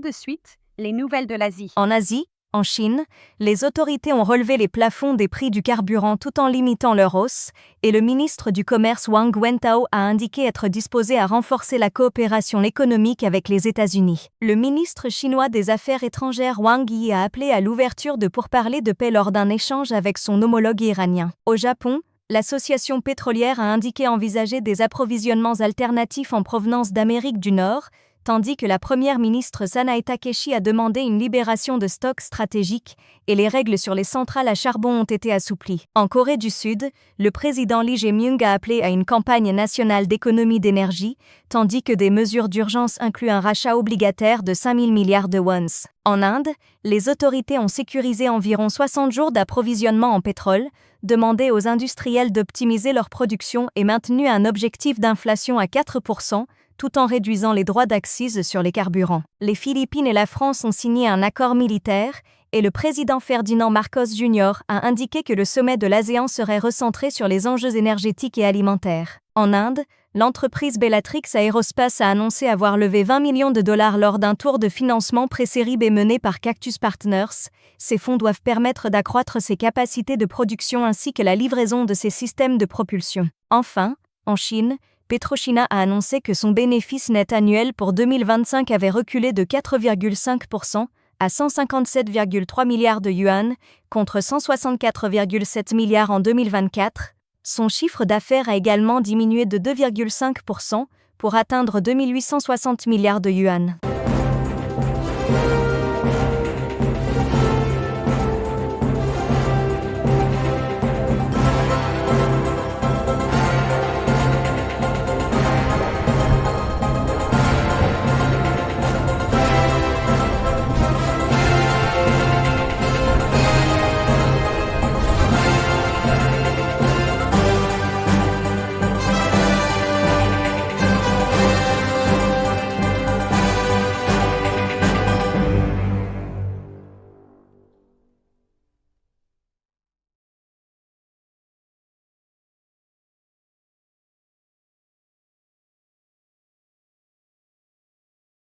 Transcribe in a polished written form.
de suite, les nouvelles de l'Asie. En Asie, en Chine, les autorités ont relevé les plafonds des prix du carburant tout en limitant leur hausse, et le ministre du Commerce Wang Wentao a indiqué être disposé à renforcer la coopération économique avec les États-Unis. Le ministre chinois des Affaires étrangères Wang Yi a appelé à l'ouverture de pourparlers de paix lors d'un échange avec son homologue iranien. Au Japon, l'association pétrolière a indiqué envisager des approvisionnements alternatifs en provenance d'Amérique du Nord, tandis que la première ministre Sanae Takeshi a demandé une libération de stocks stratégiques et les règles sur les centrales à charbon ont été assouplies. En Corée du Sud, le président Lee Jae-myung a appelé à une campagne nationale d'économie d'énergie, tandis que des mesures d'urgence incluent un rachat obligataire de 5 000 milliards de wons. En Inde, les autorités ont sécurisé environ 60 jours d'approvisionnement en pétrole, demandé aux industriels d'optimiser leur production et maintenu un objectif d'inflation à 4%, tout en réduisant les droits d'accise sur les carburants. Les Philippines et la France ont signé un accord militaire, et le président Ferdinand Marcos Jr. a indiqué que le sommet de l'ASEAN serait recentré sur les enjeux énergétiques et alimentaires. En Inde, l'entreprise Bellatrix Aerospace a annoncé avoir levé 20 millions de dollars lors d'un tour de financement pré-série B mené par Cactus Partners. Ces fonds doivent permettre d'accroître ses capacités de production ainsi que la livraison de ses systèmes de propulsion. Enfin, en Chine, PetroChina a annoncé que son bénéfice net annuel pour 2025 avait reculé de 4,5% à 157,3 milliards de yuan, contre 164,7 milliards en 2024. Son chiffre d'affaires a également diminué de 2,5% pour atteindre 2 860 milliards de yuan.